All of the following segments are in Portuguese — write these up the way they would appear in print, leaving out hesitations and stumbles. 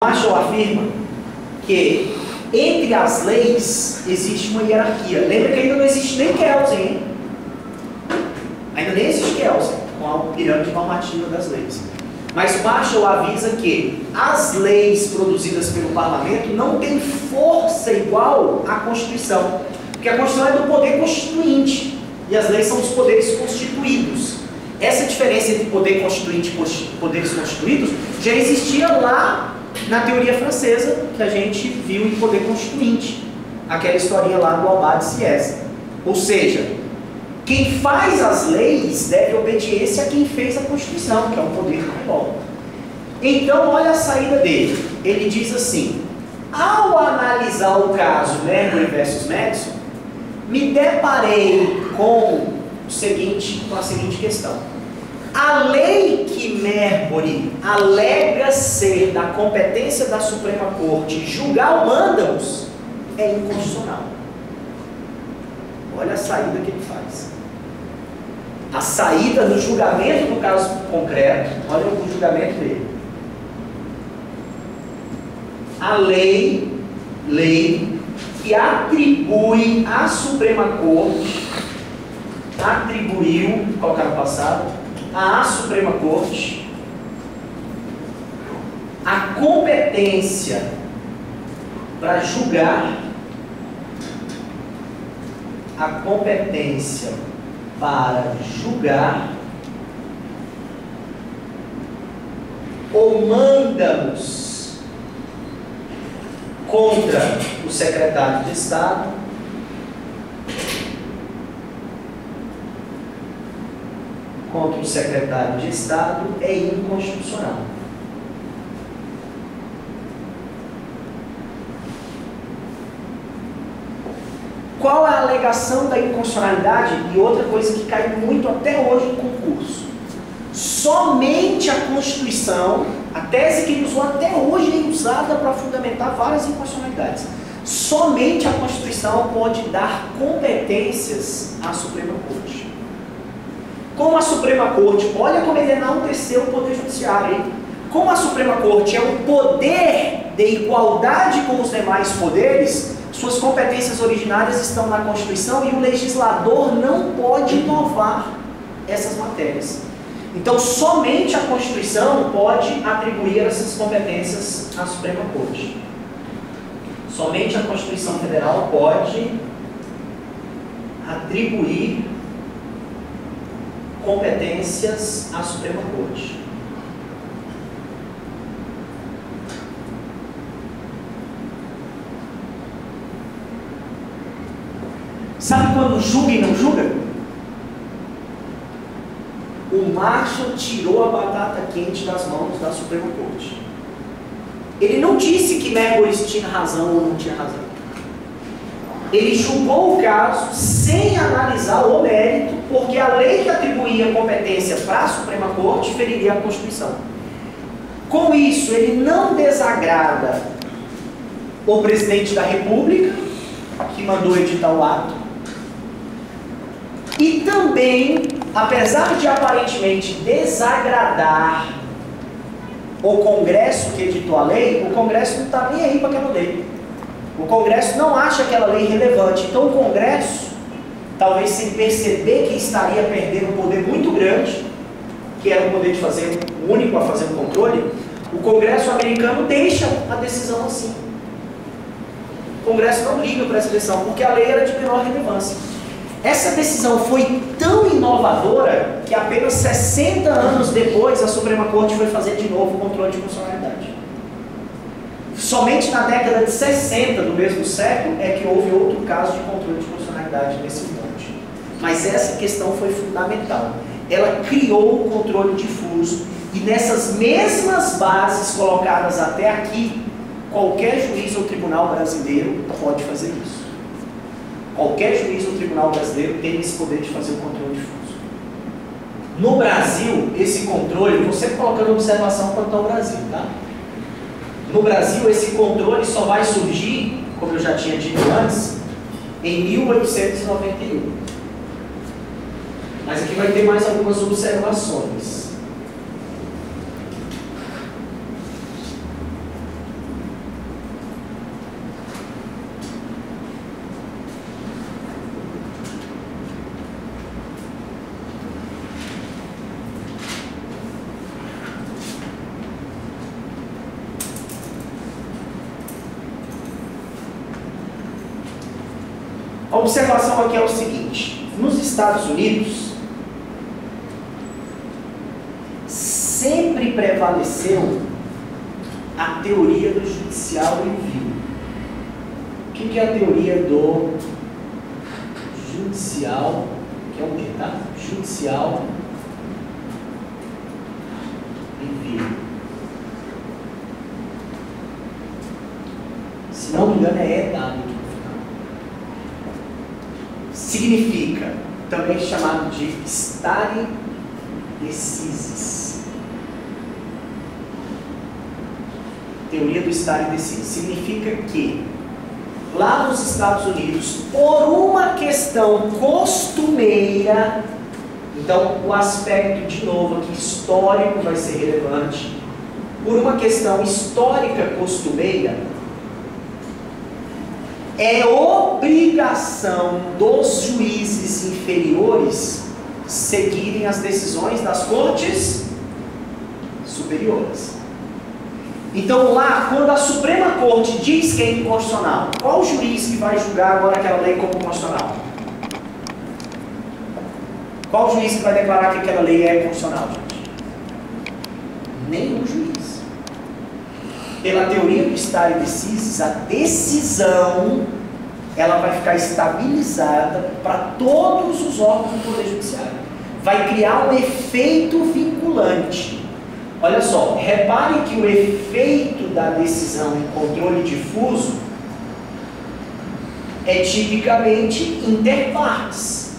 Marshall afirma que entre as leis existe uma hierarquia. Lembra que ainda não existe nem Kelsen, hein? Ainda nem existe Kelsen, com a pirâmide normativa das leis. Mas Marshall avisa que as leis produzidas pelo parlamento não têm força igual à Constituição. Porque a Constituição é do poder constituinte e as leis são dos poderes constituídos. Essa diferença entre poder constituinte e poderes constituídos já existia lá na teoria francesa, que a gente viu em poder constituinte. Aquela historinha lá do Albade Sieyès. Ou seja, quem faz as leis deve obediência a quem fez a Constituição, que é um poder maior. Então, olha a saída dele. Ele diz assim: ao analisar o caso Marbury versus Madison, me deparei com a seguinte questão. A lei que Marbury alega ser da competência da Suprema Corte julgar o mândamus é inconstitucional. Olha a saída que ele faz. A saída do julgamento do caso concreto, olha o julgamento dele. A lei que atribui à Suprema Corte, atribuiu, colocar no passado, à Suprema Corte a competência para julgar, o mândamus contra o secretário de Estado é inconstitucional. Qual é a alegação da inconstitucionalidade? E outra coisa que cai muito até hoje no concurso. Somente a Constituição, a tese que ele usou até hoje é usada para fundamentar várias inconstitucionalidades. Somente a Constituição pode dar competências à Suprema Corte. Como a Suprema Corte, olha como ele enalteceu o Poder Judiciário, hein? Como a Suprema Corte é um poder de igualdade com os demais poderes, suas competências originárias estão na Constituição e o legislador não pode inovar essas matérias. Então, somente a Constituição pode atribuir essas competências à Suprema Corte. Somente a Constituição Federal pode atribuir competências à Suprema Corte. Sabe quando julga e não julga? O Marshall tirou a batata quente das mãos da Suprema Corte. Ele não disse que Marbury tinha razão ou não tinha razão. Ele julgou o caso sem analisar o mérito, porque a lei que atribuía competência para a Suprema Corte feriria a Constituição. Com isso, ele não desagrada o presidente da República, que mandou editar o ato, e também, apesar de aparentemente desagradar o Congresso que editou a lei, o Congresso não está nem aí para aquela lei. O Congresso não acha aquela lei relevante. Então o Congresso, talvez sem perceber que estaria perdendo um poder muito grande, que era o poder de fazer, o único a fazer o controle, o Congresso americano deixa a decisão assim. O Congresso não liga para essa decisão, porque a lei era de menor relevância. Essa decisão foi tão inovadora que apenas 60 anos depois a Suprema Corte foi fazer de novo o controle de constitucionalidade. Somente na década de 60 do mesmo século é que houve outro caso de controle de constitucionalidade nesse monte. Mas essa questão foi fundamental. Ela criou o controle difuso e nessas mesmas bases colocadas até aqui, qualquer juiz ou tribunal brasileiro pode fazer isso. Qualquer juiz ou tribunal brasileiro tem esse poder de fazer o controle difuso. No Brasil, esse controle, você colocando observação quanto ao Brasil, tá? No Brasil, esse controle só vai surgir, como eu já tinha dito antes, em 1891. Mas aqui vai ter mais algumas observações. A observação aqui é o seguinte: nos Estados Unidos, sempre prevaleceu a teoria do judicial review. O que é a teoria do judicial, que é o quê, tá? Judicial review. Se não me engano é EW aqui no final. Significa, também chamado de stare decisis. Teoria do stare decisis. Significa que lá nos Estados Unidos, por uma questão costumeira, então o aspecto, de novo, aqui histórico vai ser relevante, por uma questão histórica costumeira, é obrigação dos juízes inferiores seguirem as decisões das cortes superiores. Então lá, quando a Suprema Corte diz que é inconstitucional, qual o juiz que vai julgar agora aquela lei como constitucional? Qual o juiz que vai declarar que aquela lei é constitucional, gente? Nenhum juiz. Pela teoria do stare decisis, a decisão ela vai ficar estabilizada para todos os órgãos do Poder Judiciário. Vai criar um efeito vinculante. Olha só, repare que o efeito da decisão em controle difuso é tipicamente interpartes.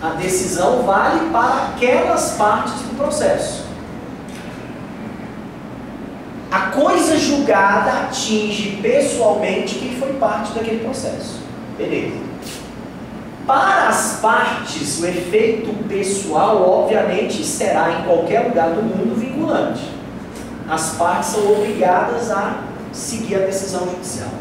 A decisão vale para aquelas partes do processo. A coisa julgada atinge pessoalmente quem foi parte daquele processo. Beleza. Para as partes, o efeito pessoal, obviamente, será em qualquer lugar do mundo vinculante. As partes são obrigadas a seguir a decisão judicial.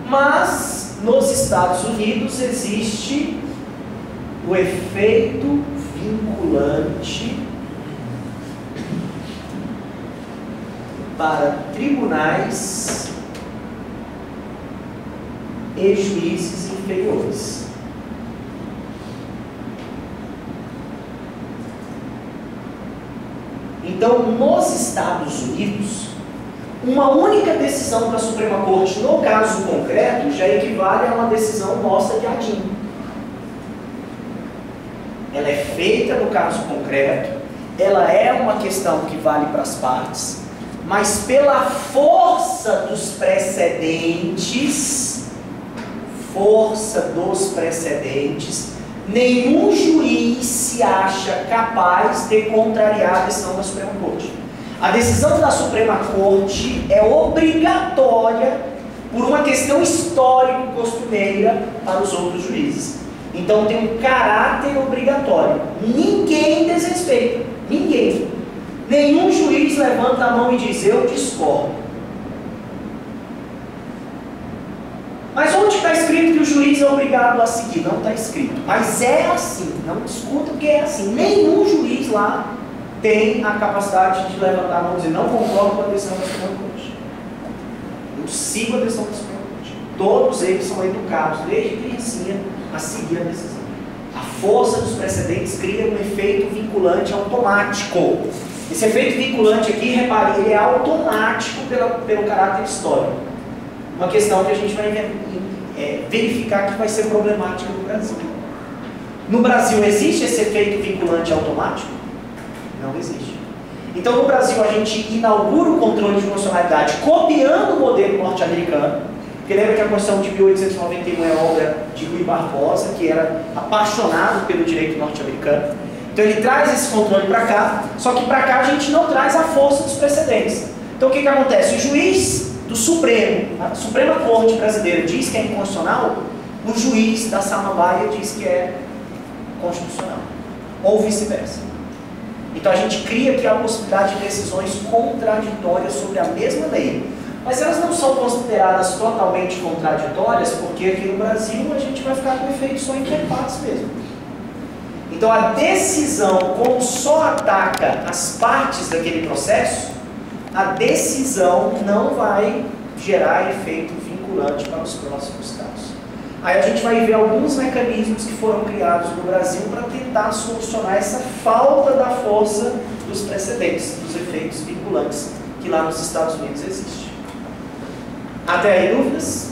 Mas, nos Estados Unidos, existe o efeito vinculante para tribunais e juízes inferiores. Então, nos Estados Unidos, uma única decisão da Suprema Corte, no caso concreto, já equivale a uma decisão nossa de ADIM. Ela é feita no caso concreto, ela é uma questão que vale para as partes, mas pela força dos precedentes, nenhum juiz se acha capaz de contrariar a decisão da Suprema Corte. A decisão da Suprema Corte é obrigatória por uma questão histórico-costumeira para os outros juízes. Então tem um caráter obrigatório. Ninguém desrespeita. Ninguém. Nenhum juiz levanta a mão e diz, eu discordo. Mas onde está escrito que o juiz é obrigado a seguir? Não está escrito. Mas é assim. Não discuta porque é assim. Nenhum juiz lá tem a capacidade de levantar a mão e dizer, não concordo com a decisão da Suprema Corte. Eu sigo a decisão da Suprema Corte. Todos eles são educados, desde criancinha, a seguir a decisão. A força dos precedentes cria um efeito vinculante automático. Esse efeito vinculante aqui, repare, ele é automático pelo caráter histórico. Uma questão que a gente vai verificar que vai ser problemática no Brasil. No Brasil existe esse efeito vinculante automático? Não existe. Então no Brasil a gente inaugura o controle de constitucionalidade copiando o modelo norte-americano, porque lembra que a Constituição de 1891 é obra de Rui Barbosa, que era apaixonado pelo direito norte-americano. Então ele traz esse controle para cá, só que para cá a gente não traz a força dos precedentes. Então o que acontece? O juiz do Supremo, a Suprema Corte brasileira diz que é inconstitucional, o juiz da Samambaia diz que é constitucional, ou vice-versa. Então a gente cria aqui a possibilidade de decisões contraditórias sobre a mesma lei, mas elas não são consideradas totalmente contraditórias, porque aqui no Brasil a gente vai ficar com efeito só interpartes mesmo. Então a decisão, como só ataca as partes daquele processo, a decisão não vai gerar efeito vinculante. vinculante para os próximos casos. Aí a gente vai ver alguns mecanismos que foram criados no Brasil para tentar solucionar essa falta da força dos precedentes, dos efeitos vinculantes que lá nos Estados Unidos existe. Até aí, dúvidas?